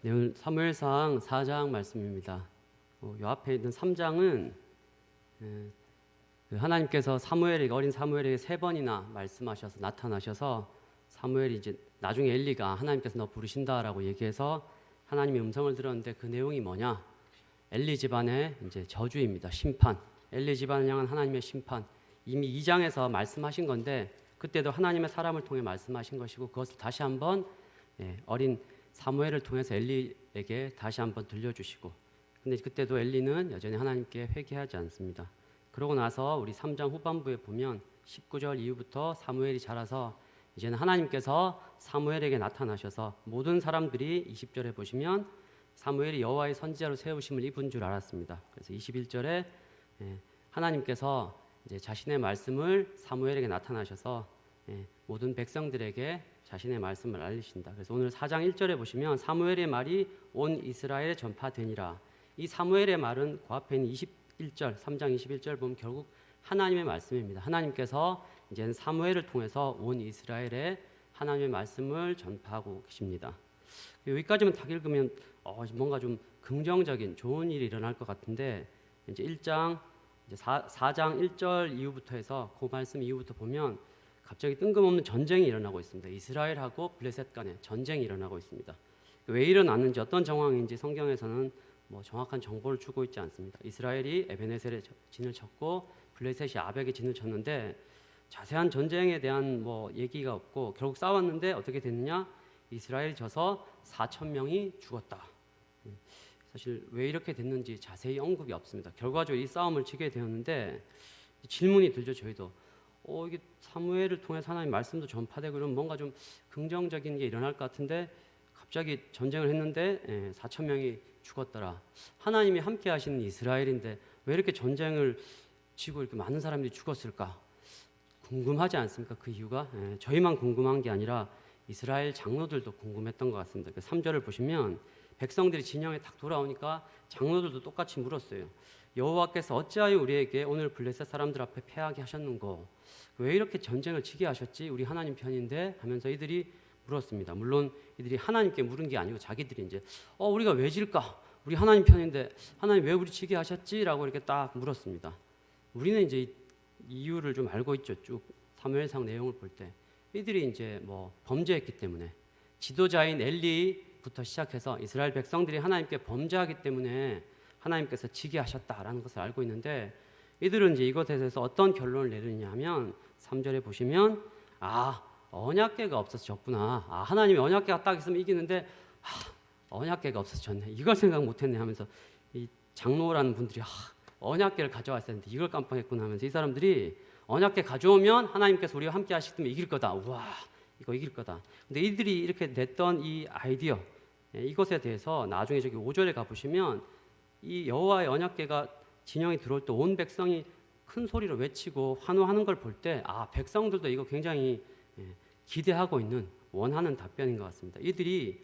네, 오늘 사무엘상 4장 말씀입니다. 요 앞에 있는 3장은 하나님께서 어린 사무엘에게 3번이나 말씀하셔서 나타나셔서 사무엘이 이제 나중에 엘리가 하나님께서 너 부르신다라고 얘기해서 하나님의 음성을 들었는데 그 내용이 뭐냐? 엘리 집안의 이제 저주입니다. 심판. 엘리 집안을 향한 하나님의 심판. 이미 2장에서 말씀하신 건데 그때도 하나님의 사람을 통해 말씀하신 것이고 그것을 다시 한번 어린 사무엘을 통해서 엘리에게 다시 한번 들려주시고, 근데 그때도 엘리는 여전히 하나님께 회개하지 않습니다. 그러고 나서 우리 3장 후반부에 보면 19절 이후부터 사무엘이 자라서 이제는 하나님께서 사무엘에게 나타나셔서 모든 사람들이 20절에 보시면 사무엘이 여호와의 선지자로 세우심을 입은 줄 알았습니다. 그래서 21절에 하나님께서 이제 자신의 말씀을 사무엘에게 나타나셔서 모든 백성들에게 자신의 말씀을 알리신다. 그래서 오늘 4장 1절에 보시면 사무엘의 말이 온 이스라엘에 전파되니라. 이 사무엘의 말은 그 앞에 있는 21절, 3장 21절 보면 결국 하나님의 말씀입니다. 하나님께서 이제는 사무엘을 통해서 온 이스라엘에 하나님의 말씀을 전파하고 계십니다. 여기까지만 딱 읽으면 뭔가 좀 긍정적인 좋은 일이 일어날 것 같은데 이제 1장 이제 4장 1절 이후부터 해서 그 말씀 이후부터 보면 갑자기 뜬금없는 전쟁이 일어나고 있습니다. 이스라엘하고 블레셋 간에 전쟁이 일어나고 있습니다. 왜 일어났는지 어떤 정황인지 성경에서는 정확한 정보를 주고 있지 않습니다. 이스라엘이 에베네셀에 진을 쳤고 블레셋이 아벡에 진을 쳤는데 자세한 전쟁에 대한 얘기가 없고 결국 싸웠는데 어떻게 됐느냐? 이스라엘이 져서 4,000명이 죽었다. 사실 왜 이렇게 됐는지 자세히 언급이 없습니다. 결과적으로 이 싸움을 지게 되었는데 질문이 들죠. 저희도 이게 사무엘을 통해서 하나님 말씀도 전파되고 이러면 뭔가 좀 긍정적인 게 일어날 것 같은데 갑자기 전쟁을 했는데 4,000명이 죽었더라. 하나님이 함께 하시는 이스라엘인데 왜 이렇게 전쟁을 지고 이렇게 많은 사람들이 죽었을까? 궁금하지 않습니까? 그 이유가 저희만 궁금한 게 아니라 이스라엘 장로들도 궁금했던 것 같습니다. 3절을 보시면 백성들이 진영에 딱 돌아오니까 장로들도 똑같이 물었어요. 여호와께서 어찌하여 우리에게 오늘 블레셋 사람들 앞에 패하게 하셨는고? 왜 이렇게 전쟁을 치게 하셨지? 우리 하나님 편인데 하면서 이들이 물었습니다. 물론 이들이 하나님께 물은 게 아니고 자기들이 이제 우리가 왜 질까? 우리 하나님 편인데 하나님 왜 우리 치게 하셨지? 라고 이렇게 딱 물었습니다. 우리는 이제 이유를 좀 알고 있죠. 쭉 사무엘상 내용을 볼 때 이들이 이제 범죄했기 때문에 지도자인 엘리부터 시작해서 이스라엘 백성들이 하나님께 범죄하기 때문에 하나님께서 지게 하셨다라는 것을 알고 있는데 이들은 이제 이것에 대해서 어떤 결론을 내리느냐 하면 3절에 보시면 언약궤가 없어서 졌구나. 하나님이 언약궤가 딱 있으면 이기는데 언약궤가 없어서 졌네. 이걸 생각 못했네 하면서 이 장로라는 분들이 언약궤를 가져왔어야 했는데 이걸 깜빡했구나 하면서 이 사람들이 언약궤 가져오면 하나님께서 우리와 함께 하시면 이길 거다. 우와, 이거 이길 거다. 근데 이들이 이렇게 냈던 이 아이디어, 이것에 대해서 나중에 저기 5절에 가보시면 이 여호와의 언약궤가 진영이 들어올 때 온 백성이 큰 소리로 외치고 환호하는 걸 볼 때 백성들도 이거 굉장히 기대하고 있는 원하는 답변인 것 같습니다. 이들이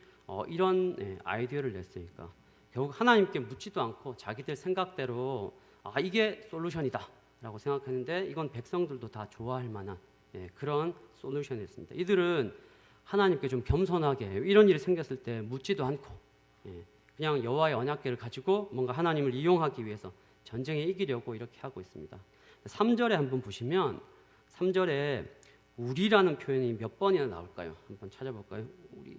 이런 아이디어를 냈으니까 결국 하나님께 묻지도 않고 자기들 생각대로 이게 솔루션이다 라고 생각했는데 이건 백성들도 다 좋아할 만한 그런 솔루션이었습니다. 이들은 하나님께 좀 겸손하게 이런 일이 생겼을 때 묻지도 않고 그냥 여호와의 언약궤를 가지고 뭔가 하나님을 이용하기 위해서 전쟁에 이기려고 이렇게 하고 있습니다. 3절에 한번 보시면 3절에 우리라는 표현이 몇 번이나 나올까요? 한번 찾아볼까요? 우리.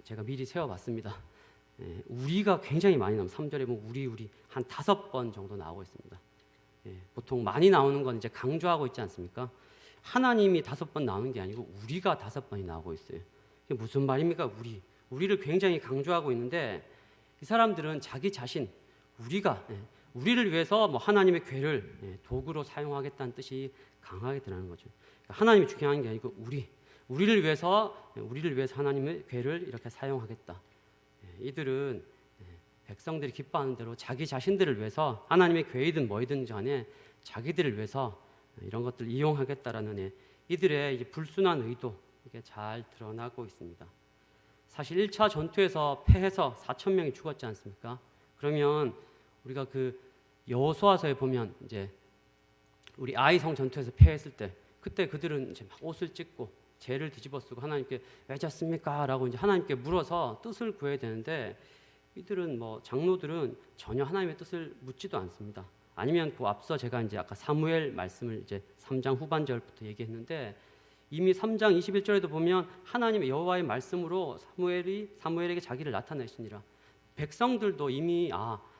제가 미리 세어봤습니다. 우리가 굉장히 많이 나옵니다. 3절에 보면 우리 한 5번 정도 나오고 있습니다. 보통 많이 나오는 건 이제 강조하고 있지 않습니까? 하나님이 5번 나오는 게 아니고 우리가 5번이 나오고 있어요. 이게 무슨 말입니까? 우리를 굉장히 강조하고 있는데 이 사람들은 자기 자신 우리를 위해서 하나님의 궤를 도구로 사용하겠다는 뜻이 강하게 드러나는 거죠. 하나님이 중요한 게 아니고 우리를 위해서 하나님의 궤를 이렇게 사용하겠다. 이들은 백성들이 기뻐하는 대로 자기 자신들을 위해서 하나님의 궤이든 뭐이든 간에 자기들을 위해서 이런 것들을 이용하겠다라는 이들의 이제 불순한 의도 이게 잘 드러나고 있습니다. 사실 1차 전투에서 패해서 4,000명이 죽었지 않습니까? 그러면 우리가 그 여호수아서에 보면 이제 우리 아이성 전투에서 패했을 때 그때 그들은 이제 막 옷을 찢고 죄를 뒤집어쓰고 하나님께 왜 졌습니까? 라고 이제 하나님께 물어서 뜻을 구해야 되는데 이들은 장로들은 전혀 하나님의 뜻을 묻지도 않습니다. 아니면 그 앞서 제가 이제 아까 사무엘 말씀을 이제 3장 후반절부터 얘기했는데 이미 3장 21절에도 보면 하나님의 여호와의 말씀으로 사무엘에게 자기를 나타내시니라. 백성들도 이미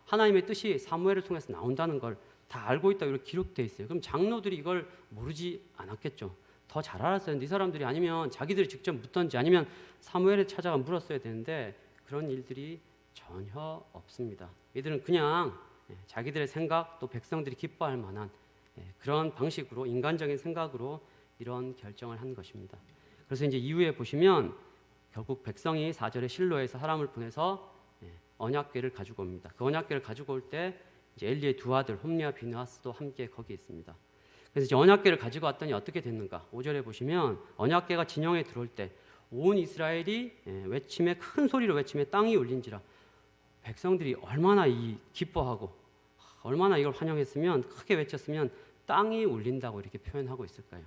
하나님의 뜻이 사무엘을 통해서 나온다는 걸 다 알고 있다고 이렇게 기록되어 있어요. 그럼 장로들이 이걸 모르지 않았겠죠. 더 잘 알았어요. 이 사람들이 아니면 자기들이 직접 묻던지 아니면 사무엘에 찾아가 물었어야 되는데 그런 일들이 전혀 없습니다. 이들은 그냥 자기들의 생각 또 백성들이 기뻐할 만한 그런 방식으로 인간적인 생각으로 이런 결정을 한 것입니다. 그래서 이제 이후에 보시면 결국 백성이 4절에 실로에서 사람을 보내서 언약궤를 가지고 옵니다. 그 언약궤를 가지고 올 때 이제 엘리의 두 아들 홈리와 비느하스도 함께 거기 있습니다. 그래서 이제 언약궤를 가지고 왔더니 어떻게 됐는가? 5절에 보시면 언약궤가 진영에 들어올 때 온 이스라엘이 외침에 큰 소리로 외침에 땅이 울린지라. 백성들이 얼마나 기뻐하고 얼마나 이걸 환영했으면 크게 외쳤으면 땅이 울린다고 이렇게 표현하고 있을까요?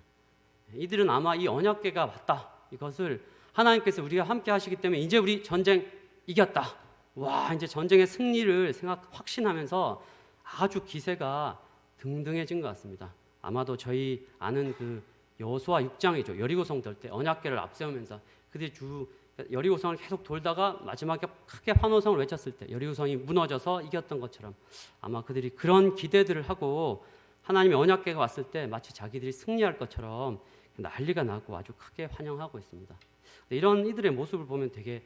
이들은 아마 이 언약궤가 왔다. 이것을 하나님께서 우리가 함께 하시기 때문에 이제 우리 전쟁 이겼다. 와, 이제 전쟁의 승리를 확신하면서 아주 기세가 등등해진 것 같습니다. 아마도 저희 아는 그 여호수아 6장이죠. 여리고성 돌 때 언약궤를 앞세우면서 그들이 여리고성을 계속 돌다가 마지막에 크게 환호성을 외쳤을 때 여리고성이 무너져서 이겼던 것처럼 아마 그들이 그런 기대들을 하고 하나님의 언약궤가 왔을 때 마치 자기들이 승리할 것처럼 난리가 나고 아주 크게 환영하고 있습니다. 이런 이들의 모습을 보면 되게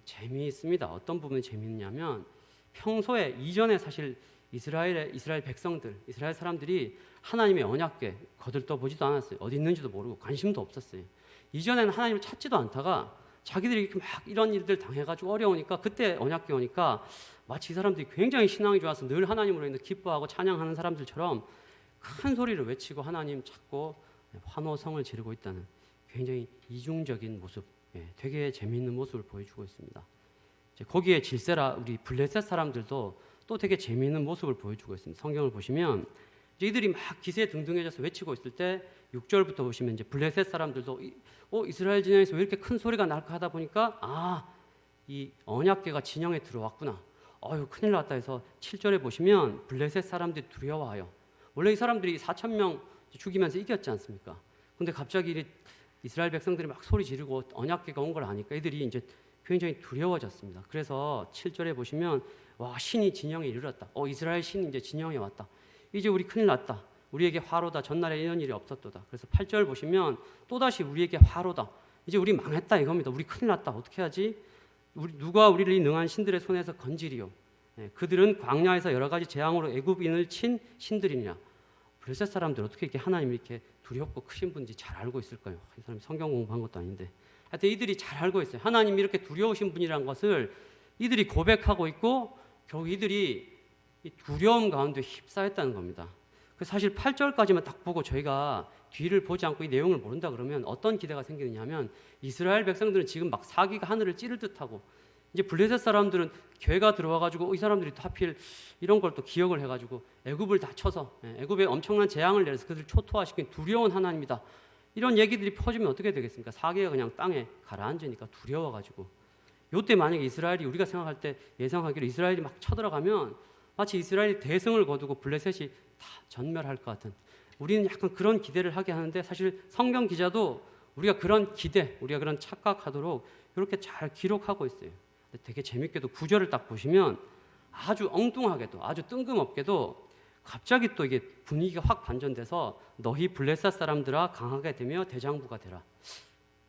재미있습니다. 어떤 부분이 재미있냐면 평소에 이전에 사실 이스라엘 백성들, 이스라엘 사람들이 하나님의 언약궤 거들떠 보지도 않았어요. 어디 있는지도 모르고 관심도 없었어요. 이전에는 하나님을 찾지도 않다가 자기들이 이렇게 막 이런 일들 당해가지고 어려우니까 그때 언약궤 오니까 마치 이 사람들이 굉장히 신앙이 좋아서 늘 하나님으로 인해 기뻐하고 찬양하는 사람들처럼 큰 소리를 외치고 하나님 찾고 환호성을 지르고 있다는 굉장히 이중적인 모습, 되게 재미있는 모습을 보여주고 있습니다. 거기에 질세라 우리 블레셋 사람들도 또 되게 재미있는 모습을 보여주고 있습니다. 성경을 보시면 이들이 막 기세에 등등해져서 외치고 있을 때 6절부터 보시면 이제 블레셋 사람들도 이스라엘 진영에서 왜 이렇게 큰 소리가 날까 하다 보니까 이 언약궤가 진영에 들어왔구나. 큰일 났다 해서 7절에 보시면 블레셋 사람들이 두려워하여. 원래 이 사람들이 4,000명 죽이면서 이겼지 않습니까? 근데 갑자기 이스라엘 백성들이 막 소리 지르고 언약궤가 온 걸 아니까 이들이 이제 굉장히 두려워졌습니다. 그래서 7절에 보시면 신이 진영에 이르렀다. 이스라엘 신이 이제 진영에 왔다. 이제 우리 큰일 났다. 우리에게 화로다. 전날에 이런 일이 없었도다. 그래서 8절 보시면 또다시 우리에게 화로다. 이제 우리 망했다 이겁니다. 우리 큰일 났다. 어떻게 하지? 누가 우리를 이 능한 신들의 손에서 건지리요. 그들은 광야에서 여러 가지 재앙으로 애굽인을 친 신들이냐. 블레셋 사람들 어떻게 이렇게 하나님이 이렇게 두렵고 크신 분인지 잘 알고 있을까요? 이 사람이 성경 공부한 것도 아닌데. 하여튼 이들이 잘 알고 있어요. 하나님이 이렇게 두려우신 분이라는 것을 이들이 고백하고 있고 결국 이들이 이 두려움 가운데 휩싸였다는 겁니다. 사실 8절까지만 딱 보고 저희가 뒤를 보지 않고 이 내용을 모른다 그러면 어떤 기대가 생기느냐 하면 이스라엘 백성들은 지금 막 사기가 하늘을 찌를 듯하고 이제 블레셋 사람들은 괴가 들어와가지고 이 사람들이 또 하필 이런 걸 또 기억을 해가지고 애굽을 다 쳐서 애굽에 엄청난 재앙을 내려서 그들을 초토화시킨 두려운 하나님이다. 이런 얘기들이 퍼지면 어떻게 되겠습니까? 사기가 그냥 땅에 가라앉으니까 두려워가지고 요때 만약에 이스라엘이 우리가 생각할 때 예상하기로 이스라엘이 막 쳐들어가면 마치 이스라엘이 대승을 거두고 블레셋이 다 전멸할 것 같은 우리는 약간 그런 기대를 하게 하는데 사실 성경 기자도 우리가 그런 기대, 우리가 그런 착각하도록 이렇게 잘 기록하고 있어요. 근데 되게 재밌게도 9절을 딱 보시면 아주 엉뚱하게도 아주 뜬금없게도 갑자기 또 이게 분위기가 확 반전돼서 너희 블레셋 사람들아 강하게 되며 대장부가 되라.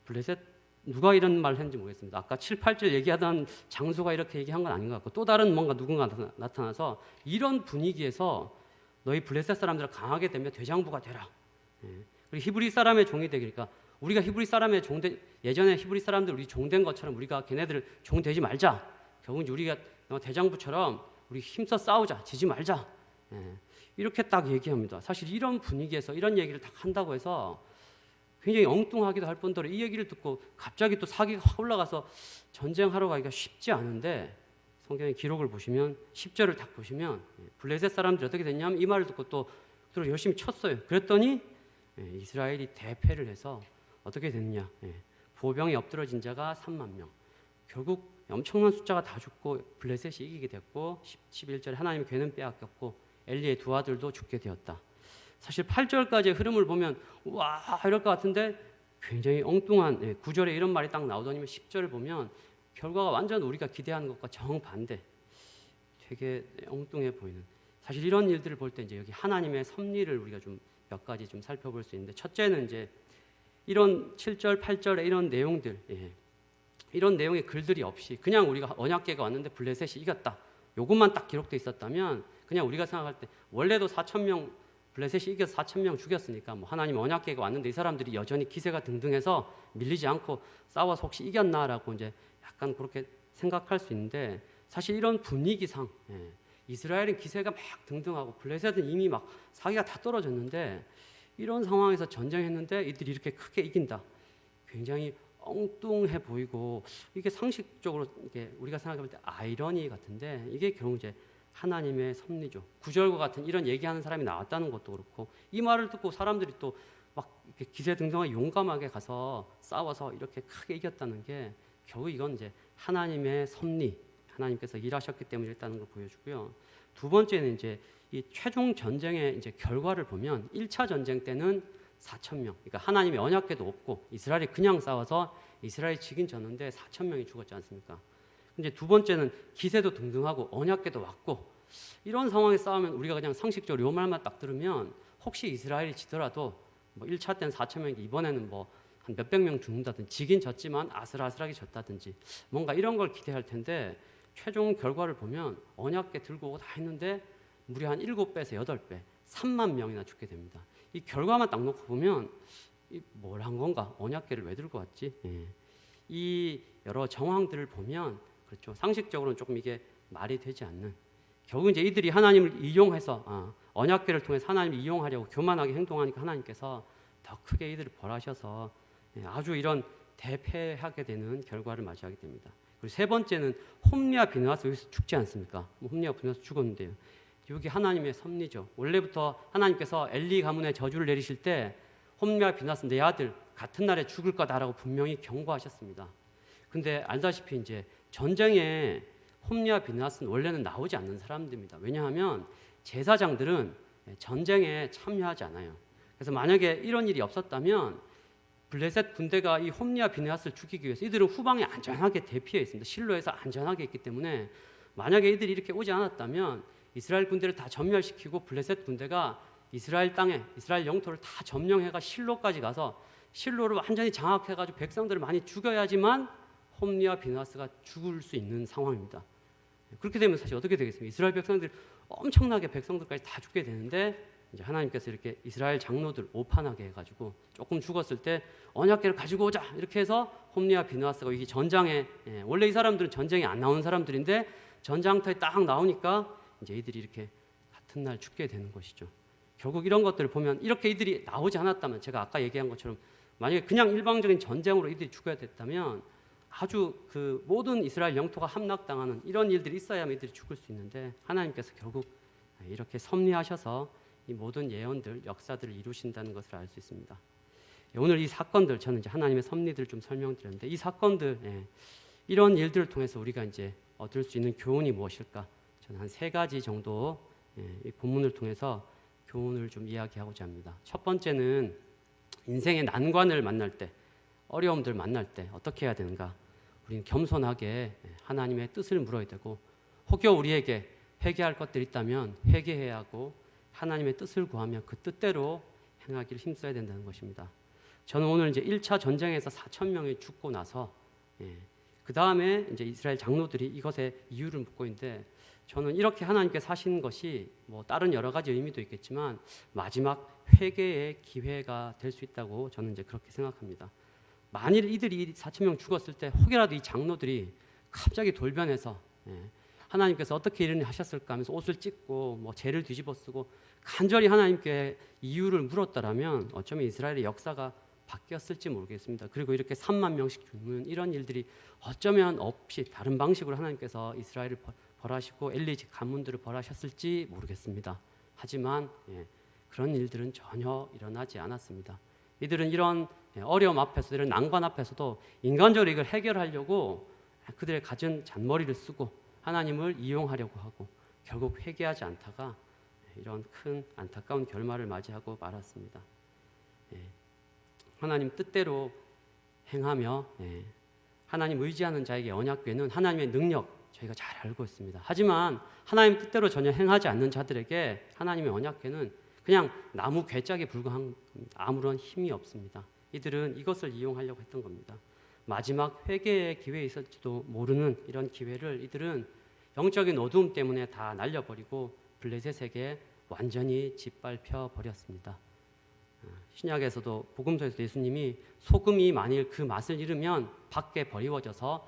블레셋 누가 이런 말을 했는지 모르겠습니다. 아까 7, 8절 얘기하던 장소가 이렇게 얘기한 건 아닌 것 같고 또 다른 뭔가 누군가 나타나서 이런 분위기에서 너희 블레셋 사람들아 강하게 되며 대장부가 되라. 그리고 히브리 사람의 종이 되니까 우리가 히브리 사람의 예전에 히브리 사람들 우리 종된 것처럼 우리가 걔네들 종 되지 말자. 결국 우리가 대장부처럼 우리 힘써 싸우자. 지지 말자. 이렇게 딱 얘기합니다. 사실 이런 분위기에서 이런 얘기를 딱 한다고 해서 굉장히 엉뚱하기도 할 뿐더러 이 얘기를 듣고 갑자기 또 사기가 확 올라가서 전쟁하러 가기가 쉽지 않은데 성경의 기록을 보시면 10절을 딱 보시면 블레셋 사람들이 어떻게 됐냐면 이 말을 듣고 또 열심히 쳤어요. 그랬더니 이스라엘이 대패를 해서 어떻게 됐느냐? 보병이 엎드러진 자가 3만 명. 결국 엄청난 숫자가 다 죽고 블레셋이 이기게 됐고 11절에 하나님의 괴는 빼앗겼고 엘리의 두 아들도 죽게 되었다. 사실 8절까지의 흐름을 보면 와 이럴 것 같은데 굉장히 엉뚱한 9절에 이런 말이 딱 나오더니 10절을 보면 결과가 완전 우리가 기대하는 것과 정반대, 되게 엉뚱해 보이는, 사실 이런 일들을 볼 때 이제 여기 하나님의 섭리를 우리가 좀 몇 가지 좀 살펴볼 수 있는데, 첫째는 이제 이런 7절, 8절에 이런 내용들, 이런 내용의 글들이 없이 그냥 우리가 언약궤가 왔는데 블레셋이 이겼다, 요것만 딱 기록돼 있었다면 그냥 우리가 생각할 때 원래도 4천 명 블레셋이 이겨서 4천 명 죽였으니까 뭐 하나님 언약궤가 왔는데 이 사람들이 여전히 기세가 등등해서 밀리지 않고 싸워서 혹시 이겼나라고 이제 약간 그렇게 생각할 수 있는데, 사실 이런 분위기상 이스라엘은 기세가 막 등등하고 블레셋은 이미 막 사기가 다 떨어졌는데 이런 상황에서 전쟁했는데 이들이 이렇게 크게 이긴다, 굉장히 엉뚱해 보이고 이게 상식적으로 이게 우리가 생각해 볼 때 아이러니 같은데 이게 결국 이제 하나님의 섭리죠. 구절과 같은 이런 얘기하는 사람이 나왔다는 것도 그렇고, 이 말을 듣고 사람들이 또 막 기세등등하게 용감하게 가서 싸워서 이렇게 크게 이겼다는 게 결국 이건 이제 하나님의 섭리, 하나님께서 일하셨기 때문에 있다는 걸 보여주고요. 두 번째는 이제 이 최종 전쟁의 이제 결과를 보면 1차 전쟁 때는 4천 명, 그러니까 하나님의 언약궤도 없고 이스라엘이 그냥 싸워서 이스라엘이 지긴 졌는데 4천 명이 죽었지 않습니까? 이제 두 번째는 기세도 등등하고 언약궤도 왔고, 이런 상황에 싸우면 우리가 그냥 상식적으로 요 말만 딱 들으면 혹시 이스라엘이 지더라도 뭐 1차 때는 4천 명이 이번에는 뭐 한 몇백 명 죽는다든지 지긴 졌지만 아슬아슬하게 졌다든지 뭔가 이런 걸 기대할 텐데, 최종 결과를 보면 언약궤 들고 오고 다 했는데 무려 한 7배에서 8배 3만 명이나 죽게 됩니다. 이 결과만 딱 놓고 보면 뭘 한 건가? 언약궤를 왜 들고 왔지? 이 여러 정황들을 보면 그렇죠. 상식적으로는 조금 이게 말이 되지 않는, 결국 이제 이들이 하나님을 이용해서 언약궤를 통해서 하나님을 이용하려고 교만하게 행동하니까 하나님께서 더 크게 이들을 벌하셔서 아주 이런 대패하게 되는 결과를 맞이하게 됩니다. 그리고 세 번째는 홈리와 비느하스 여기서 죽지 않습니까? 홈리와 비느하스 죽었는데요. 여기 하나님의 섭리죠. 원래부터 하나님께서 엘리 가문에 저주를 내리실 때 홈리와 비느하스 내 아들 같은 날에 죽을 거다라고 분명히 경고하셨습니다. 근데 알다시피 이제 전쟁에 홈리와 비느하스는 원래는 나오지 않는 사람들입니다. 왜냐하면 제사장들은 전쟁에 참여하지 않아요. 그래서 만약에 이런 일이 없었다면 블레셋 군대가 이 홈리와 비느하스를 죽이기 위해서 이들은 후방에 안전하게 대피해 있습니다. 실로에서 안전하게 있기 때문에 만약에 이들이 이렇게 오지 않았다면 이스라엘 군대를 다 전멸시키고 블레셋 군대가 이스라엘 땅에 이스라엘 영토를 다 점령해가 실로까지 가서 실로를 완전히 장악해가지고 백성들을 많이 죽여야지만 홈리와 비느하스가 죽을 수 있는 상황입니다. 그렇게 되면 사실 어떻게 되겠습니까? 이스라엘 백성들 엄청나게 백성들까지 다 죽게 되는데 이제 하나님께서 이렇게 이스라엘 장로들 오판하게 해가지고 조금 죽었을 때 언약궤를 가지고 오자 이렇게 해서 홈리와 비느하스가 이게 전장에 원래 이 사람들은 전쟁에 안 나오는 사람들인데 전장터에 딱 나오니까 이제 이들이 이렇게 같은 날 죽게 되는 것이죠. 결국 이런 것들을 보면 이렇게 이들이 나오지 않았다면, 제가 아까 얘기한 것처럼 만약에 그냥 일방적인 전쟁으로 이들이 죽어야 됐다면 아주 그 모든 이스라엘 영토가 함락당하는 이런 일들이 있어야만 이들이 죽을 수 있는데, 하나님께서 결국 이렇게 섭리하셔서 이 모든 예언들, 역사들을 이루신다는 것을 알 수 있습니다. 오늘 이 사건들, 저는 이제 하나님의 섭리들을 좀 설명드렸는데, 이 사건들, 이런 일들을 통해서 우리가 이제 얻을 수 있는 교훈이 무엇일까? 저는 한 3가지 정도 이 본문을 통해서 교훈을 좀 이야기하고자 합니다. 첫 번째는 인생의 난관을 만날 때, 어려움들 만날 때 어떻게 해야 되는가? 우리는 겸손하게 하나님의 뜻을 물어야 되고, 혹여 우리에게 회개할 것들이 있다면 회개해야 하고, 하나님의 뜻을 구하며 그 뜻대로 행하기를 힘써야 된다는 것입니다. 저는 오늘 이제 1차 전쟁에서 4천 명이 죽고 나서 그 다음에 이제 이스라엘 장로들이 이것의 이유를 묻고 있는데, 저는 이렇게 하나님께서 하신 것이 뭐 다른 여러 가지 의미도 있겠지만 마지막 회개의 기회가 될 수 있다고 저는 이제 그렇게 생각합니다. 만일 이들이 4천 명 죽었을 때 혹여라도 이 장로들이 갑자기 돌변해서 하나님께서 어떻게 이런 일을 하셨을까 하면서 옷을 찢고 뭐 죄를 뒤집어 쓰고 간절히 하나님께 이유를 물었다라면 어쩌면 이스라엘의 역사가 바뀌었을지 모르겠습니다. 그리고 이렇게 3만 명씩 죽는 이런 일들이 어쩌면 없이 다른 방식으로 하나님께서 이스라엘을 벌하시고 엘리 가문들을 벌하셨을지 모르겠습니다. 하지만 그런 일들은 전혀 일어나지 않았습니다. 이들은 이런 어려움 앞에서 이런 난관 앞에서도 인간적으로 이걸 해결하려고 그들의 갖은 잔머리를 쓰고 하나님을 이용하려고 하고 결국 회개하지 않다가 이런 큰 안타까운 결말을 맞이하고 말았습니다. 하나님 뜻대로 행하며 하나님 의지하는 자에게 언약궤는 하나님의 능력 저희가 잘 알고 있습니다. 하지만 하나님 뜻대로 전혀 행하지 않는 자들에게 하나님의 언약궤는 그냥 나무 괴짝에 불과한 겁니다. 아무런 힘이 없습니다. 이들은 이것을 이용하려고 했던 겁니다. 마지막 회개의 기회에 있을지도 모르는 이런 기회를 이들은 영적인 어두움 때문에 다 날려버리고 블레셋에게 완전히 짓밟혀 버렸습니다. 신약에서도 복음서에서 예수님이 소금이 만일 그 맛을 잃으면 밖에 버리워져서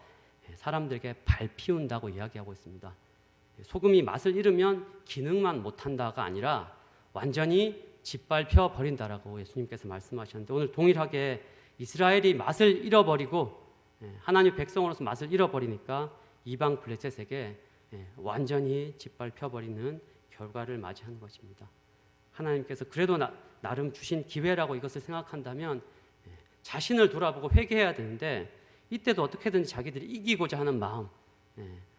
사람들에게 밟히운다고 이야기하고 있습니다. 소금이 맛을 잃으면 기능만 못한다가 아니라 완전히 짓밟혀 버린다라고 예수님께서 말씀하셨는데 오늘 동일하게 이스라엘이 맛을 잃어버리고 하나님 백성으로서 맛을 잃어버리니까 이방 블레셋에게 완전히 짓밟혀 버리는 결과를 맞이하는 것입니다. 하나님께서 그래도 나름 주신 기회라고 이것을 생각한다면 자신을 돌아보고 회개해야 되는데 이때도 어떻게든지 자기들이 이기고자 하는 마음,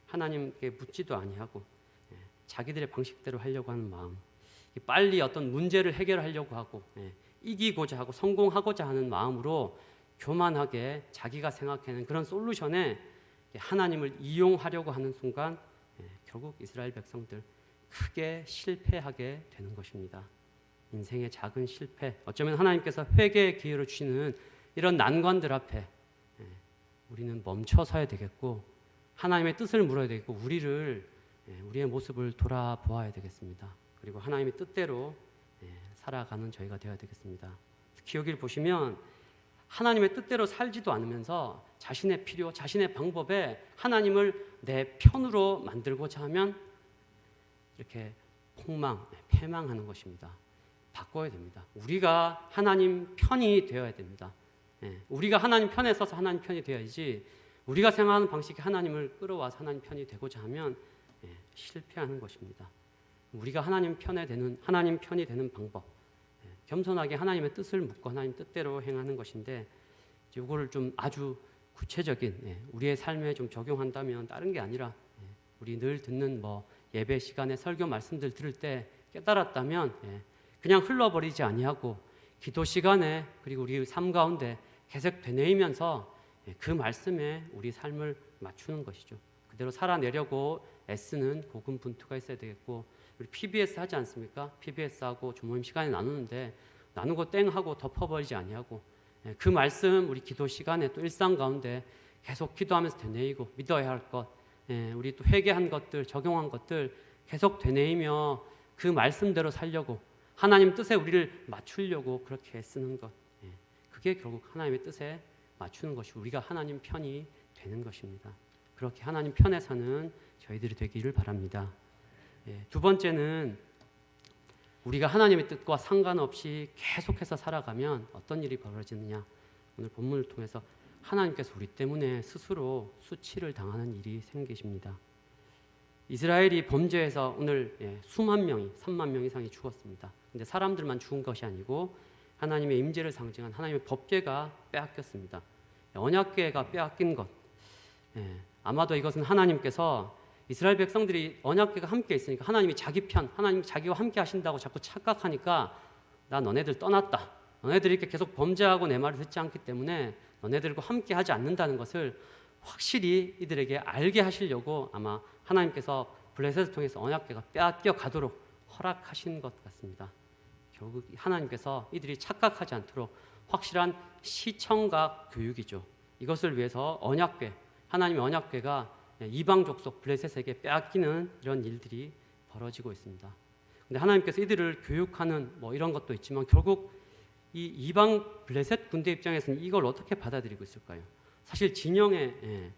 하나님께 묻지도 아니하고 자기들의 방식대로 하려고 하는 마음, 빨리 어떤 문제를 해결하려고 하고 이기고자 하고 성공하고자 하는 마음으로 교만하게 자기가 생각하는 그런 솔루션에 하나님을 이용하려고 하는 순간 결국 이스라엘 백성들 크게 실패하게 되는 것입니다. 인생의 작은 실패, 어쩌면 하나님께서 회개의 기회를 주시는 이런 난관들 앞에 우리는 멈춰서야 되겠고 하나님의 뜻을 물어야 되겠고 우리의 모습을 돌아보아야 되겠습니다. 그리고 하나님의 뜻대로 살아가는 저희가 되어야 되겠습니다. 특히 여기를 보시면 하나님의 뜻대로 살지도 않으면서 자신의 필요, 자신의 방법에 하나님을 내 편으로 만들고자 하면 이렇게 패망하는 것입니다. 바꿔야 됩니다. 우리가 하나님 편이 되어야 됩니다. 우리가 하나님 편에 서서 하나님 편이 되어야지 우리가 생각하는 방식이 하나님을 끌어와서 하나님 편이 되고자 하면 실패하는 것입니다. 우리가 하나님 편이 되는 방법, 겸손하게 하나님의 뜻을 묻고 하나님 뜻대로 행하는 것인데 이거를 좀 아주 구체적인 우리의 삶에 좀 적용한다면 다른 게 아니라 우리 늘 듣는 예배 시간에 설교 말씀들 들을 때 깨달았다면 그냥 흘러버리지 아니하고 기도 시간에 그리고 우리 삶 가운데 계속 되뇌이면서 그 말씀에 우리 삶을 맞추는 것이죠. 그대로 살아내려고 애쓰는 고군분투가 있어야 되겠고 우리 PBS 하지 않습니까? PBS하고 조모임 시간에 나누고 땡 하고 덮어버리지 아니하고 그 말씀 우리 기도 시간에 또 일상 가운데 계속 기도하면서 되뇌이고 믿어야 할 것, 우리 또 회개한 것들, 적용한 것들 계속 되뇌이며 그 말씀대로 살려고 하나님 뜻에 우리를 맞추려고 그렇게 쓰는 것, 그게 결국 하나님의 뜻에 맞추는 것이 우리가 하나님 편이 되는 것입니다. 그렇게 하나님 편에 서는 저희들이 되기를 바랍니다. 두 번째는 우리가 하나님의 뜻과 상관없이 계속해서 살아가면 어떤 일이 벌어지느냐. 오늘 본문을 통해서 하나님께서 우리 때문에 스스로 수치를 당하는 일이 생기십니다. 이스라엘이 범죄해서 오늘 수만 명이 3만 명 이상이 죽었습니다. 근데 사람들만 죽은 것이 아니고 하나님의 임재를 상징한 하나님의 법궤가 빼앗겼습니다. 언약궤가 빼앗긴 것. 아마도 이것은 하나님께서 이스라엘 백성들이 언약궤가 함께 있으니까 하나님이 자기 편, 하나님이 자기와 함께 하신다고 자꾸 착각하니까 나 너네들 떠났다. 너네들이 이렇게 계속 범죄하고 내 말을 듣지 않기 때문에 너네들과 함께 하지 않는다는 것을 확실히 이들에게 알게 하시려고 아마 하나님께서 블레셋을 통해서 언약궤가 빼앗겨 가도록 허락하신 것 같습니다. 결국 하나님께서 이들이 착각하지 않도록 확실한 시청각 교육이죠. 이것을 위해서 언약궤, 하나님의 언약궤가 이방 족속 블레셋에게 빼앗기는 이런 일들이 벌어지고 있습니다. 근데 하나님께서 이들을 교육하는 이런 것도 있지만 결국 이 이방 블레셋 군대 입장에서는 이걸 어떻게 받아들이고 있을까요? 사실 진영의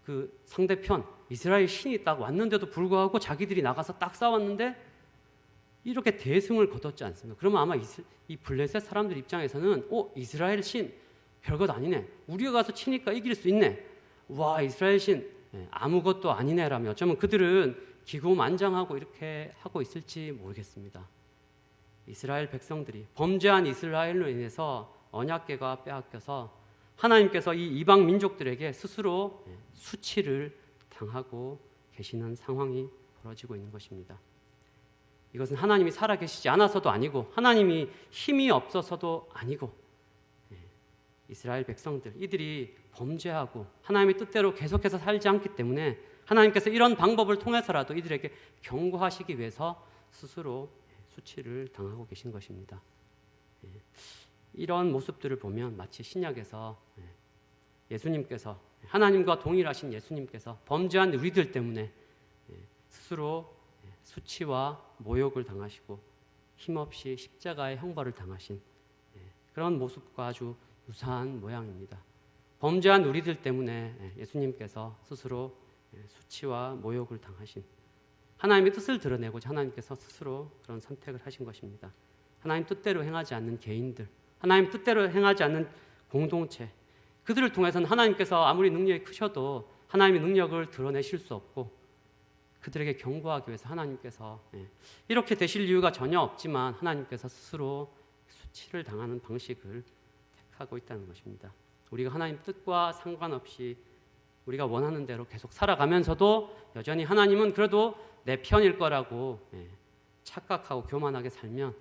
그 상대편 이스라엘 신이 딱 왔는데도 불구하고 자기들이 나가서 딱 싸웠는데 이렇게 대승을 거뒀지 않습니까? 그러면 아마 이 블레셋 사람들 입장에서는 이스라엘 신 별것 아니네. 우리가 가서 치니까 이길 수 있네. 와, 이스라엘 신 아무것도 아니네라며 어쩌면 그들은 기고만장하고 이렇게 하고 있을지 모르겠습니다. 이스라엘 백성들이 범죄한 이스라엘로 인해서 언약궤가 빼앗겨서 하나님께서 이 이방 민족들에게 스스로 수치를 당하고 계시는 상황이 벌어지고 있는 것입니다. 이것은 하나님이 살아계시지 않아서도 아니고 하나님이 힘이 없어서도 아니고 이스라엘 백성들 이들이 범죄하고 하나님의 뜻대로 계속해서 살지 않기 때문에 하나님께서 이런 방법을 통해서라도 이들에게 경고하시기 위해서 스스로 수치를 당하고 계신 것입니다. 이런 모습들을 보면 마치 신약에서 예수님께서 하나님과 동일하신 예수님께서 범죄한 우리들 때문에 스스로 수치와 모욕을 당하시고 힘없이 십자가의 형벌을 당하신 그런 모습과 아주 유사한 모양입니다. 범죄한 우리들 때문에 예수님께서 스스로 수치와 모욕을 당하신 하나님의 뜻을 드러내고자 하나님께서 스스로 그런 선택을 하신 것입니다. 하나님 뜻대로 행하지 않는 개인들, 하나님 뜻대로 행하지 않는 공동체, 그들을 통해서는 하나님께서 아무리 능력이 크셔도 하나님의 능력을 드러내실 수 없고 그들에게 경고하기 위해서 하나님께서 이렇게 되실 이유가 전혀 없지만 하나님께서 스스로 수치를 당하는 방식을 택하고 있다는 것입니다. 우리가 하나님 뜻과 상관없이 우리가 원하는 대로 계속 살아가면서도 여전히 하나님은 그래도 내 편일 거라고 착각하고 교만하게 살면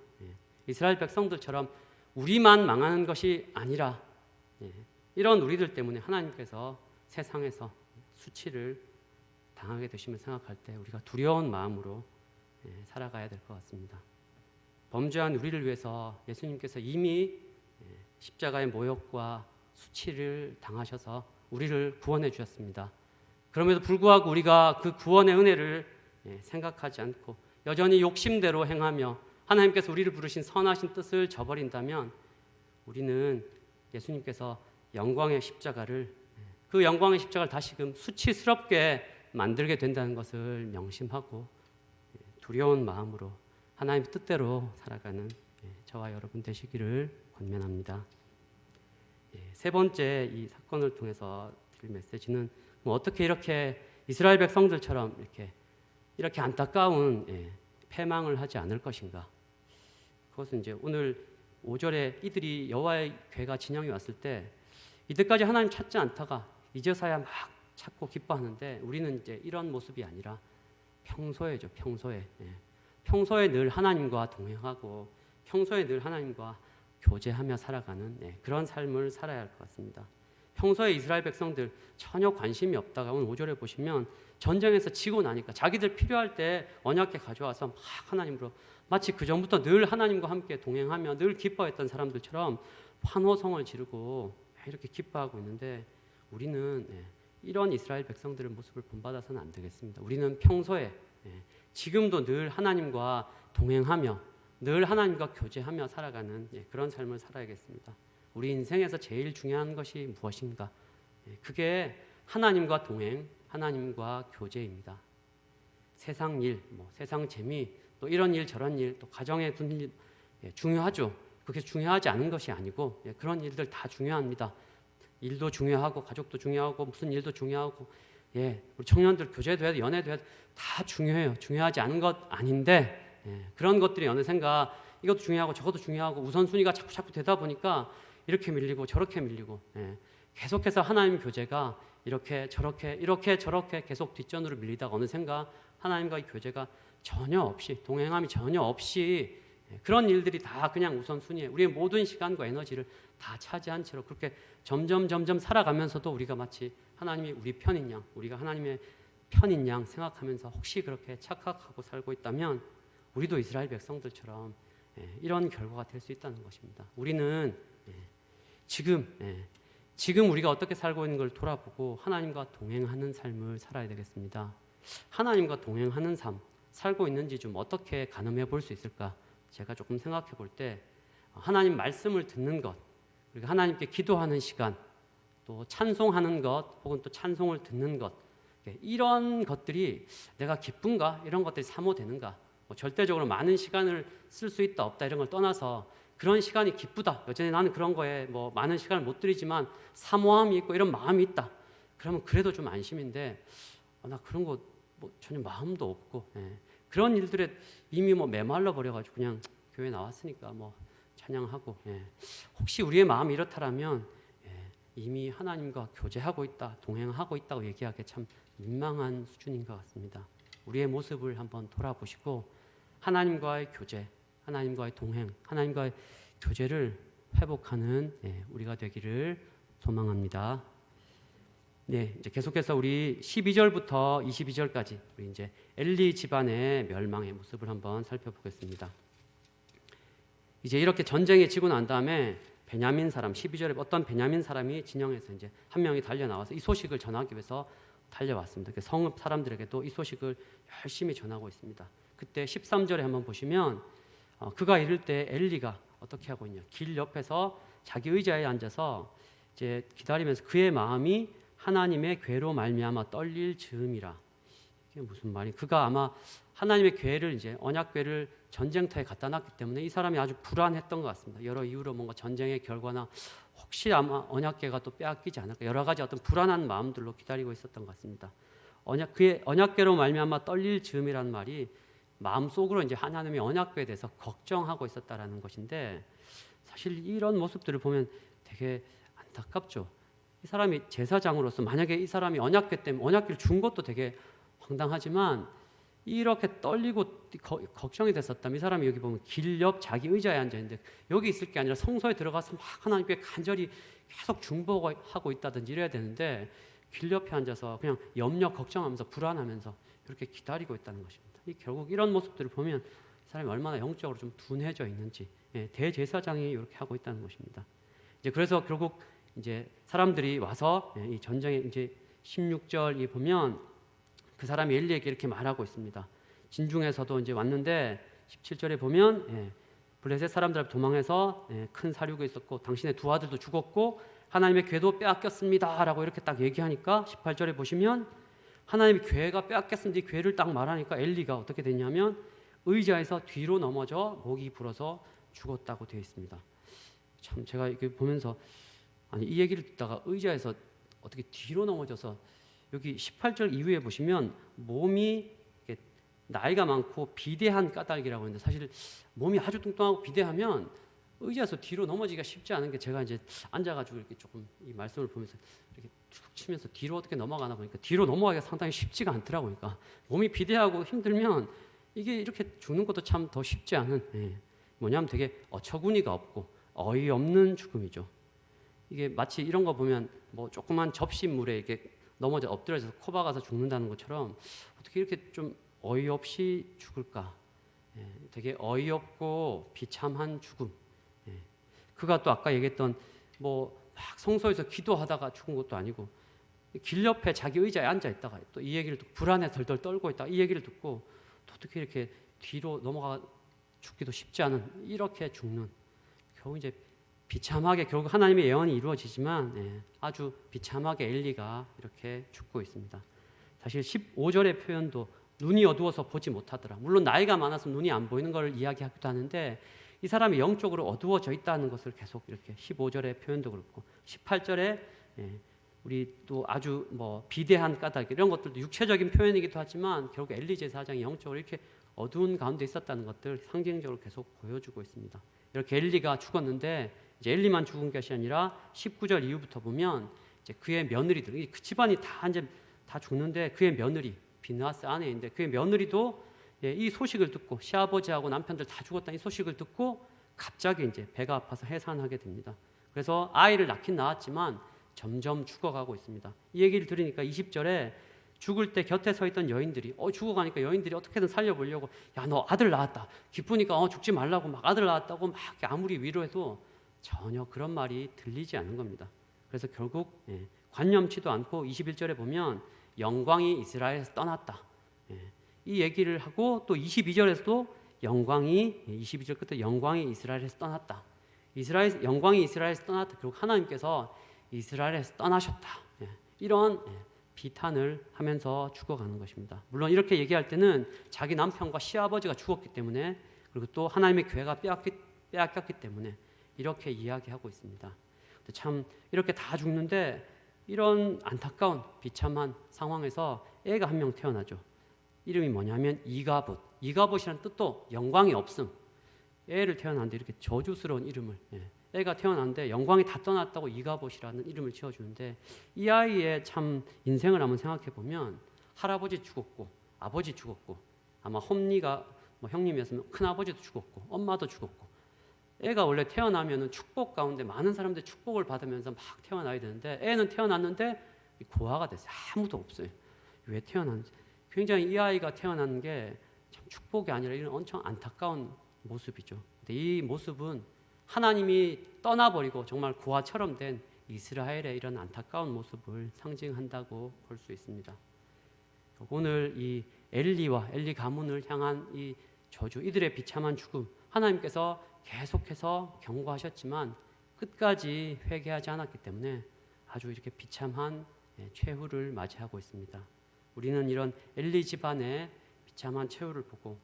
이스라엘 백성들처럼 우리만 망하는 것이 아니라 이런 우리들 때문에 하나님께서 세상에서 수치를 당하게 되시면 생각할 때 우리가 두려운 마음으로 살아가야 될 것 같습니다. 범죄한 우리를 위해서 예수님께서 이미 십자가의 모욕과 수치를 당하셔서 우리를 구원해 주셨습니다. 그럼에도 불구하고 우리가 그 구원의 은혜를 생각하지 않고 여전히 욕심대로 행하며 하나님께서 우리를 부르신 선하신 뜻을 저버린다면 우리는 예수님께서 영광의 십자가를 그 영광의 십자가를 다시금 수치스럽게 만들게 된다는 것을 명심하고 두려운 마음으로 하나님 뜻대로 살아가는 저와 여러분 되시기를 권면합니다. 세 번째 이 사건을 통해서 드릴 메시지는 어떻게 이렇게 이스라엘 백성들처럼 이렇게 안타까운 패망을 하지 않을 것인가. 그것은 이제 오늘 5절에 이들이 여호와의 궤가 진영에 왔을 때 이때까지 하나님 찾지 않다가 이제서야 막 찾고 기뻐하는데 우리는 이제 이런 모습이 아니라 평소에죠. 평소에 늘 하나님과 동행하고 평소에 늘 하나님과 교제하며 살아가는 그런 삶을 살아야 할 것 같습니다. 평소에 이스라엘 백성들 전혀 관심이 없다가 오늘 5절에 보시면 전쟁에서 지고 나니까 자기들 필요할 때 언약궤 가져와서 막 하나님으로 마치 그 전부터 늘 하나님과 함께 동행하며 늘 기뻐했던 사람들처럼 환호성을 지르고 이렇게 기뻐하고 있는데 우리는 이런 이스라엘 백성들의 모습을 본받아서는 안 되겠습니다. 우리는 평소에 지금도 늘 하나님과 동행하며 늘 하나님과 교제하며 살아가는 그런 삶을 살아야겠습니다. 우리 인생에서 제일 중요한 것이 무엇인가? 그게 하나님과 동행, 하나님과 교제입니다. 세상 일, 세상 재미, 또 이런 일 저런 일, 또 가정의 일 중요하죠. 그게 중요하지 않은 것이 아니고 그런 일들 다 중요합니다. 일도 중요하고 가족도 중요하고 무슨 일도 중요하고 우리 청년들 교제도 해야 돼, 연애도 해야 돼, 다 중요해요. 중요하지 않은 것 아닌데 그런 것들이 어느샌가 이것도 중요하고 저것도 중요하고 우선순위가 자꾸 되다 보니까 이렇게 밀리고 저렇게 밀리고 계속해서 하나님 교제가 이렇게 저렇게 계속 뒷전으로 밀리다가 어느샌가 하나님과의 교제가 전혀 없이 동행함이 전혀 없이 그런 일들이 다 그냥 우선순위에 우리의 모든 시간과 에너지를 다 차지한 채로 그렇게 점점 살아가면서도 우리가 마치 하나님이 우리 편인 양 우리가 하나님의 편인 양 생각하면서 혹시 그렇게 착각하고 살고 있다면 우리도 이스라엘 백성들처럼 이런 결과가 될 수 있다는 것입니다. 우리는 지금 우리가 어떻게 살고 있는 걸 돌아보고 하나님과 동행하는 삶을 살아야 되겠습니다. 하나님과 동행하는 삶 살고 있는지 좀 어떻게 가늠해 볼 수 있을까? 제가 조금 생각해 볼 때 하나님 말씀을 듣는 것 그리고 하나님께 기도하는 시간 또 찬송하는 것 혹은 또 찬송을 듣는 것 이런 것들이 내가 기쁜가? 이런 것들이 사모되는가? 절대적으로 많은 시간을 쓸 수 있다 없다 이런 걸 떠나서 그런 시간이 기쁘다. 여전히 나는 그런 거에 많은 시간을 못 들이지만 사모함이 있고 이런 마음이 있다. 그러면 그래도 좀 안심인데 나 그런 거 전혀 마음도 없고 그런 일들에 이미 메말라 버려가지고 그냥 교회 나왔으니까 찬양하고 혹시 우리의 마음이 이렇다라면 이미 하나님과 교제하고 있다, 동행하고 있다고 얘기하기 참 민망한 수준인 것 같습니다. 우리의 모습을 한번 돌아보시고 하나님과의 교제, 하나님과의 동행, 하나님과의 교제를 회복하는 우리가 되기를 소망합니다. 이제 계속해서 우리 12절부터 22절까지 우리 이제 엘리 집안의 멸망의 모습을 한번 살펴보겠습니다. 이제 이렇게 전쟁에 지고 난 다음에 베냐민 사람 12절에 어떤 베냐민 사람이 진영에서 이제 한 명이 달려 나와서 이 소식을 전하기 위해서 달려왔습니다. 성읍 사람들에게도 이 소식을 열심히 전하고 있습니다. 그때 13절에 한번 보시면 그가 이를 때 엘리가 어떻게 하고 있냐? 길 옆에서 자기 의자에 앉아서 이제 기다리면서 그의 마음이 하나님의 궤로 말미암아 떨릴 즈음이라. 이게 무슨 말이? 그가 아마 하나님의 궤를 이제 언약궤를 전쟁터에 갖다 놨기 때문에 이 사람이 아주 불안했던 것 같습니다. 여러 이유로 뭔가 전쟁의 결과나 혹시 아마 언약궤가 또 빼앗기지 않을까 여러 가지 어떤 불안한 마음들로 기다리고 있었던 것 같습니다. 그의 언약궤로 말미암아 떨릴 즈음이라는 말이 마음속으로 이제 하나님의 언약궤에 대해서 걱정하고 있었다라는 것인데 사실 이런 모습들을 보면 되게 안타깝죠. 이 사람이 제사장으로서 만약에 이 사람이 언약궤 때문에 언약궤를 준 것도 되게 황당하지만 이렇게 떨리고 걱정이 됐었다면 이 사람이 여기 보면 길 옆 자기 의자에 앉아 있는데 여기 있을 게 아니라 성소에 들어가서 막 하나님께 간절히 계속 중보하고 있다든지 이래야 되는데 길 옆에 앉아서 그냥 염려 걱정하면서 불안하면서 이렇게 기다리고 있다는 것입니다. 결국 이런 모습들을 보면 이 사람이 얼마나 영적으로 좀 둔해져 있는지 대제사장이 이렇게 하고 있다는 것입니다. 이제 그래서 결국 이제 사람들이 와서 이 전쟁에 이제 16절에 보면 그 사람이 엘리에게 이렇게 말하고 있습니다. 진중에서도 이제 왔는데 17절에 보면 블레셋 사람들 앞에 도망해서 큰 사륙이 있었고 당신의 두 아들도 죽었고 하나님의 궤도 빼앗겼습니다라고 이렇게 딱 얘기하니까 18절에 보시면 하나님의 궤가 빼앗겼습니다. 이 궤를 딱 말하니까 엘리가 어떻게 됐냐면 의자에서 뒤로 넘어져 목이 불어서 죽었다고 되어 있습니다. 참 제가 이렇게 보면서 아니 이 얘기를 듣다가 의자에서 어떻게 뒤로 넘어져서 여기 18절 이후에 보시면 몸이 나이가 많고 비대한 까닭이라고 했는데 사실 몸이 아주 뚱뚱하고 비대하면 의자에서 뒤로 넘어지기가 쉽지 않은 게 제가 이제 앉아가지고 이렇게 조금 이 말씀을 보면서 이렇게 툭 치면서 뒤로 어떻게 넘어가나 보니까 뒤로 넘어가기가 상당히 쉽지가 않더라고요. 그러니까 몸이 비대하고 힘들면 이게 이렇게 죽는 것도 참 더 쉽지 않은 뭐냐면 되게 어처구니가 없고 어이없는 죽음이죠. 이게 마치 이런 거 보면 뭐 조그만 접시물에 이렇게 넘어져 엎드려져서 코 박아서 죽는다는 것처럼 어떻게 이렇게 좀 어이없이 죽을까? 되게 어이없고 비참한 죽음. 그가 또 아까 얘기했던 뭐 막 성소에서 기도하다가 죽은 것도 아니고 길 옆에 자기 의자에 앉아 있다가 또 이 얘기를 듣고 불안해 덜덜 떨고 있다가 이 얘기를 듣고 또 어떻게 이렇게 뒤로 넘어가 죽기도 쉽지 않은 이렇게 죽는 겨우 이제 비참하게 결국 하나님의 예언이 이루어지지만 아주 비참하게 엘리가 이렇게 죽고 있습니다. 사실 15절의 표현도 눈이 어두워서 보지 못하더라. 물론 나이가 많아서 눈이 안 보이는 걸 이야기하기도 하는데 이 사람이 영적으로 어두워져 있다는 것을 계속 이렇게 15절의 표현도 그렇고 18절에 우리 또 아주 뭐 비대한 까닭 이런 것들도 육체적인 표현이기도 하지만 결국 엘리 제사장이 영적으로 이렇게 어두운 가운데 있었다는 것들 상징적으로 계속 보여주고 있습니다. 이렇게 엘리가 죽었는데 이제 엘리만 죽은 것이 아니라 19절 이후부터 보면 이제 그의 며느리들 그 집안이 다 죽는데 그의 며느리 비느하스 아내인데 그의 며느리도 이 소식을 듣고 시아버지하고 남편들 다 죽었다는 이 소식을 듣고 갑자기 이제 배가 아파서 해산하게 됩니다. 그래서 아이를 낳긴 낳았지만 점점 죽어가고 있습니다. 이 얘기를 들으니까 20절에 죽을 때 곁에 서 있던 여인들이 죽어가니까 여인들이 어떻게든 살려보려고 야 너 아들 낳았다 기쁘니까 죽지 말라고 막 아들 낳았다고 막 아무리 위로해도 전혀 그런 말이 들리지 않는 겁니다. 그래서 결국 관념치도 않고 21절에 보면 영광이 이스라엘에서 떠났다. 이 얘기를 하고 또 22절에서도 영광이 22절 끝에 영광이 이스라엘에서 떠났다. 영광이 이스라엘에서 떠났다. 결국 하나님께서 이스라엘에서 떠나셨다. 이런 비탄을 하면서 죽어가는 것입니다. 물론 이렇게 얘기할 때는 자기 남편과 시아버지가 죽었기 때문에 그리고 또 하나님의 궤가 빼앗겼기 때문에 이렇게 이야기하고 있습니다. 참 이렇게 다 죽는데 이런 안타까운 비참한 상황에서 애가 한 명 태어나죠. 이름이 뭐냐면 이가봇. 이가봇이라는 뜻도 영광이 없음. 애를 태어났는데 이렇게 저주스러운 이름을, 애가 태어났는데 영광이 다 떠났다고 이가봇이라는 이름을 지어주는데, 이 아이의 참 인생을 한번 생각해 보면 할아버지 죽었고 아버지 죽었고, 아마 홈리가 뭐 형님이었으면 큰아버지도 죽었고 엄마도 죽었고, 애가 원래 태어나면은 축복 가운데 많은 사람들이 축복을 받으면서 막 태어나야 되는데, 애는 태어났는데 고아가 됐어요. 아무도 없어요. 왜 태어났는지. 굉장히 이 아이가 태어난 게 참 축복이 아니라 이런 엄청 안타까운 모습이죠. 근데 이 모습은 하나님이 떠나버리고 정말 고아처럼 된 이스라엘의 이런 안타까운 모습을 상징한다고 볼 수 있습니다. 오늘 이 엘리와 엘리 가문을 향한 이 저주, 이들의 비참한 죽음, 하나님께서 계속해서 경고하셨지만 끝까지 회개하지 않았기 때문에 아주 이렇게 비참한 최후를 맞이하고 있습니다. 우리는 이런 엘리 집안의 비참한 최후를 보고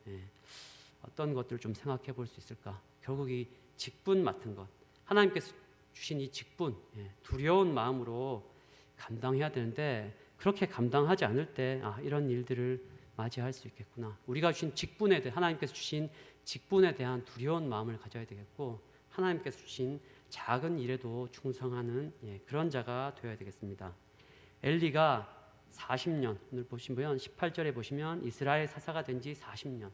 어떤 것들을 좀 생각해 볼 수 있을까? 결국 이 직분 맡은 것, 하나님께서 주신 이 직분, 두려운 마음으로 감당해야 되는데, 그렇게 감당하지 않을 때 이런 일들을 맞이할 수 있겠구나. 우리가 주신 직분에 대해, 하나님께서 주신 직분에 대한 두려운 마음을 가져야 되겠고, 하나님께서 주신 작은 일에도 충성하는 그런 자가 되어야 되겠습니다. 엘리가 40년, 오늘 보시면 18절에 보시면 이스라엘 사사가 된 지 40년.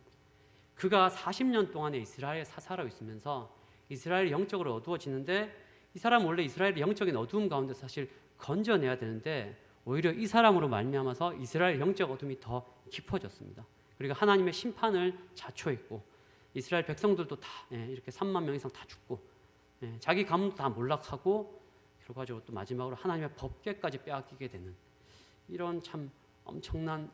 그가 40년 동안에 이스라엘 사사로 있으면서 이스라엘이 영적으로 어두워지는데, 이 사람은 원래 이스라엘의 영적인 어두움 가운데 사실 건져내야 되는데 오히려 이 사람으로 말미암아서 이스라엘 영적 어둠이 더 깊어졌습니다. 그리고 하나님의 심판을 자초했고, 이스라엘 백성들도 다 이렇게 3만 명 이상 다 죽고, 자기 가문도 다 몰락하고, 결과적으로 또 마지막으로 하나님의 법궤까지 빼앗기게 되는 이런 참 엄청난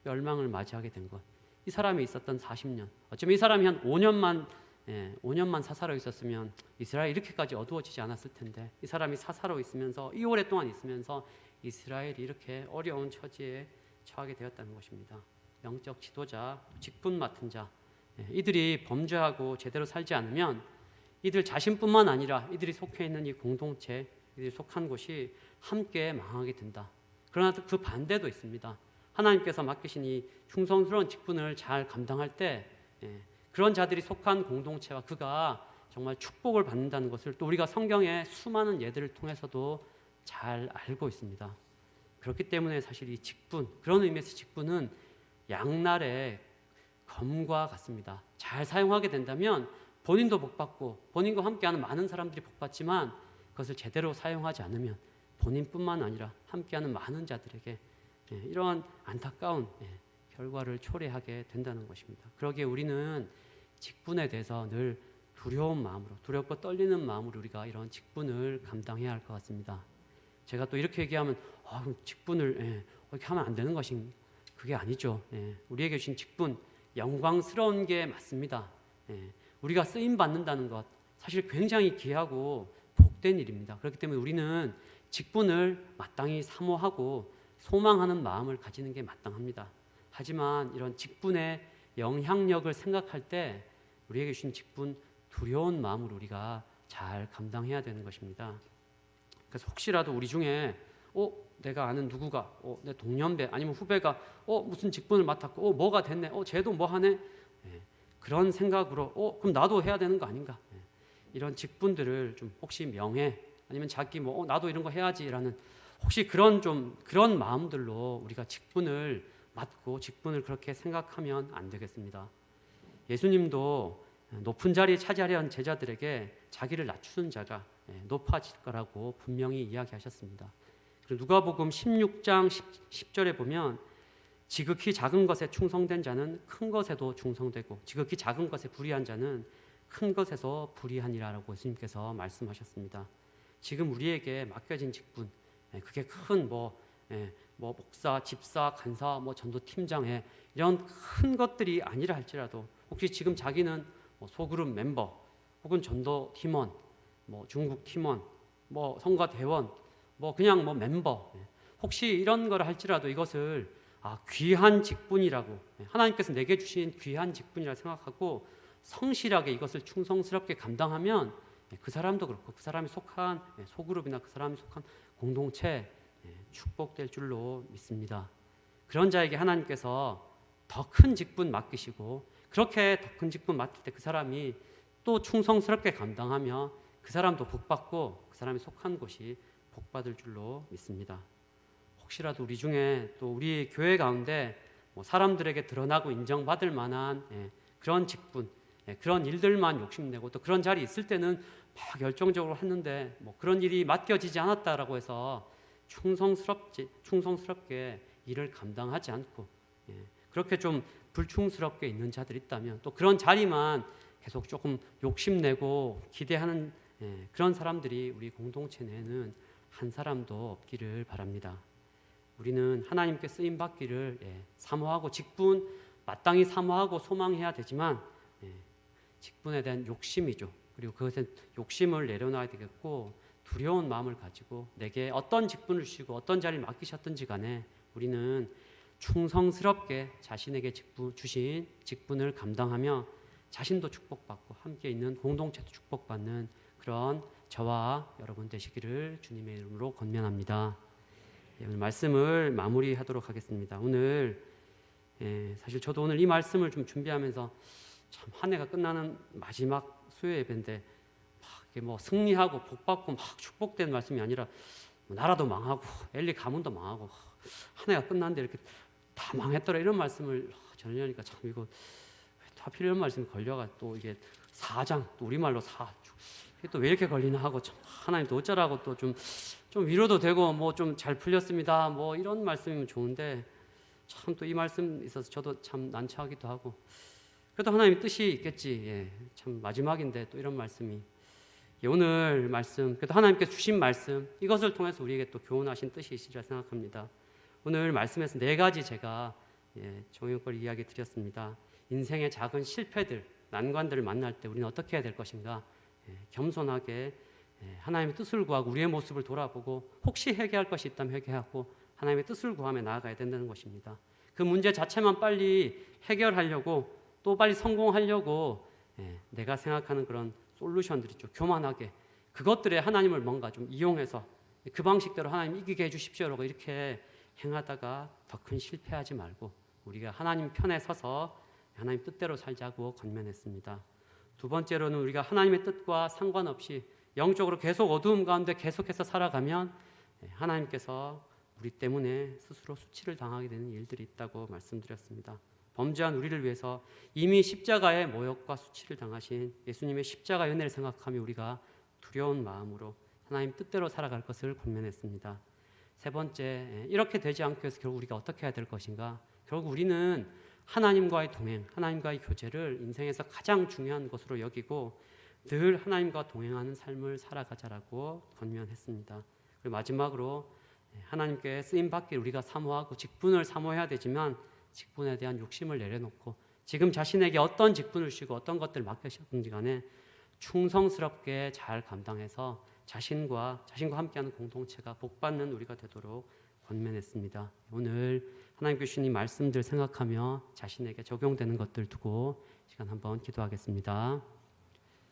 멸망을 맞이하게 된 것. 이 사람이 있었던 40년, 어쩌면 이 사람이 한 5년만 사사로 있었으면 이스라엘이 이렇게까지 어두워지지 않았을 텐데, 이 사람이 사사로 있으면서 이 오랫동안 있으면서 이스라엘이 이렇게 어려운 처지에 처하게 되었다는 것입니다. 영적 지도자, 직분 맡은 자, 이들이 범죄하고 제대로 살지 않으면 이들 자신뿐만 아니라 이들이 속해 있는 이 공동체, 이들이 속한 곳이 함께 망하게 된다. 그러나 그 반대도 있습니다. 하나님께서 맡기신 이 충성스러운 직분을 잘 감당할 때 그런 자들이 속한 공동체와 그가 정말 축복을 받는다는 것을 또 우리가 성경의 수많은 예들을 통해서도 잘 알고 있습니다. 그렇기 때문에 사실 이 직분, 그런 의미에서 직분은 양날의 검과 같습니다. 잘 사용하게 된다면 본인도 복받고 본인과 함께하는 많은 사람들이 복받지만, 그것을 제대로 사용하지 않으면 본인뿐만 아니라 함께하는 많은 자들에게 이러한 안타까운 결과를 초래하게 된다는 것입니다. 그러기에 우리는 직분에 대해서 늘 두려운 마음으로, 두렵고 떨리는 마음으로 우리가 이런 직분을 감당해야 할 것 같습니다. 제가 또 이렇게 얘기하면 직분을 이렇게 하면 안 되는 것인, 그게 아니죠. 우리에게 주신 직분, 영광스러운 게 맞습니다. 우리가 쓰임 받는다는 것 사실 굉장히 귀하고 복된 일입니다. 그렇기 때문에 우리는 직분을 마땅히 사모하고 소망하는 마음을 가지는 게 마땅합니다. 하지만 이런 직분의 영향력을 생각할 때 우리에게 주신 직분, 두려운 마음으로 우리가 잘 감당해야 되는 것입니다. 그래서 혹시라도 우리 중에 내가 아는 누구가 내 동년배 아니면 후배가 무슨 직분을 맡았고 뭐가 됐네, 쟤도 뭐 하네, 그런 생각으로 그럼 나도 해야 되는 거 아닌가, 이런 직분들을 좀 혹시 명예 아니면 자기 나도 이런 거 해야지라는 혹시 그런 마음들로 우리가 직분을 맡고 직분을 그렇게 생각하면 안 되겠습니다. 예수님도 높은 자리에 차지하려는 제자들에게 자기를 낮추는 자가 높아질 거라고 분명히 이야기하셨습니다. 그리고 누가복음 16장 10절에 보면 지극히 작은 것에 충성된 자는 큰 것에도 충성되고 지극히 작은 것에 불의한 자는 큰 것에서 불의하니라라고 예수님께서 말씀하셨습니다. 지금 우리에게 맡겨진 직분, 그게 큰 목사, 집사, 간사, 전도팀장 이런 큰 것들이 아니라 할지라도 혹시 지금 자기는 소그룹 멤버 혹은 전도 팀원, 중국 팀원, 성가 대원, 그냥 멤버, 혹시 이런 거를 할지라도 이것을 귀한 직분이라고, 하나님께서 내게 주신 귀한 직분이라 생각하고 성실하게 이것을 충성스럽게 감당하면 그 사람도 그렇고 그 사람이 속한 소그룹이나 그 사람이 속한 공동체 축복될 줄로 믿습니다. 그런 자에게 하나님께서 더 큰 직분 맡기시고, 그렇게 더 큰 직분 맡을 때 그 사람이 또 충성스럽게 감당하며 그 사람도 복받고 그 사람이 속한 곳이 복받을 줄로 믿습니다. 혹시라도 우리 중에 또 우리 교회 가운데 사람들에게 드러나고 인정받을 만한 그런 직분, 그런 일들만 욕심내고 또 그런 자리 있을 때는 막 열정적으로 했는데 그런 일이 맡겨지지 않았다라고 해서 충성스럽게 일을 감당하지 않고 그렇게 좀 불충스럽게 있는 자들이 있다면 또 그런 자리만 계속 조금 욕심내고 기대하는 그런 사람들이 우리 공동체 내에는 한 사람도 없기를 바랍니다. 우리는 하나님께 쓰임 받기를 사모하고 직분 마땅히 사모하고 소망해야 되지만 직분에 대한 욕심이죠. 그리고 그것에 욕심을 내려놔야 되겠고 두려운 마음을 가지고 내게 어떤 직분을 주시고 어떤 자리를 맡기셨든지 간에 우리는 충성스럽게 자신에게 주신 직분을 감당하며 자신도 축복받고 함께 있는 공동체도 축복받는 그런 저와 여러분 되시기를 주님의 이름으로 권면합니다. 오늘 말씀을 마무리하도록 하겠습니다. 오늘 사실 저도 오늘 이 말씀을 좀 준비하면서 참 한 해가 끝나는 마지막 수요 예배인데 막 승리하고 복받고 막 축복된 말씀이 아니라 나라도 망하고 엘리 가문도 망하고 한 해가 끝났는데 이렇게 다 망했더라 이런 말씀을 전하니까 참 이거 하필 이런 말씀이 걸려가 또 이게 사장 또 우리말로 또 왜 이렇게 걸리나 하고 참 하나님 또 어쩌라고 또 좀 위로도 되고 좀 잘 풀렸습니다 이런 말씀이면 좋은데 참 또 이 말씀 있어서 저도 참 난처하기도 하고 그래도 하나님 뜻이 있겠지 참 마지막인데 또 이런 말씀이 오늘 말씀 그래도 하나님께 주신 말씀 이것을 통해서 우리에게 또 교훈하신 뜻이 있으리라 생각합니다. 오늘 말씀에서 4가지 제가 종용거리 이야기 드렸습니다. 인생의 작은 실패들 난관들을 만날 때 우리는 어떻게 해야 될 것인가 겸손하게 하나님의 뜻을 구하고 우리의 모습을 돌아보고 혹시 회개할 것이 있다면 회개하고 하나님의 뜻을 구하며 나아가야 된다는 것입니다. 그 문제 자체만 빨리 해결하려고 또 빨리 성공하려고 내가 생각하는 그런 솔루션들이 좀 교만하게 그것들에 하나님을 뭔가 좀 이용해서 그 방식대로 하나님 이기게 해주십시오라고 이렇게 행하다가 더 큰 실패하지 말고 우리가 하나님 편에 서서 하나님 뜻대로 살자고 권면했습니다. 두 번째로는 우리가 하나님의 뜻과 상관없이 영적으로 계속 어두움 가운데 계속해서 살아가면 하나님께서 우리 때문에 스스로 수치를 당하게 되는 일들이 있다고 말씀드렸습니다. 범죄한 우리를 위해서 이미 십자가의 모욕과 수치를 당하신 예수님의 십자가의 은혜를 생각하며 우리가 두려운 마음으로 하나님 뜻대로 살아갈 것을 권면했습니다. 세 번째, 이렇게 되지 않기 위해서 결국 우리가 어떻게 해야 될 것인가? 결국 우리는 하나님과의 동행, 하나님과의 교제를 인생에서 가장 중요한 것으로 여기고 늘 하나님과 동행하는 삶을 살아가자라고 권면했습니다. 그리고 마지막으로 하나님께 쓰임받기를 우리가 사모하고 직분을 사모해야 되지만 직분에 대한 욕심을 내려놓고 지금 자신에게 어떤 직분을 주시고 어떤 것들을 맡기셨든지 간에 충성스럽게 잘 감당해서 자신과 함께하는 공동체가 복받는 우리가 되도록 권면했습니다. 오늘 하나님께 주신 이 말씀들 생각하며 자신에게 적용되는 것들 두고 시간 한번 기도하겠습니다.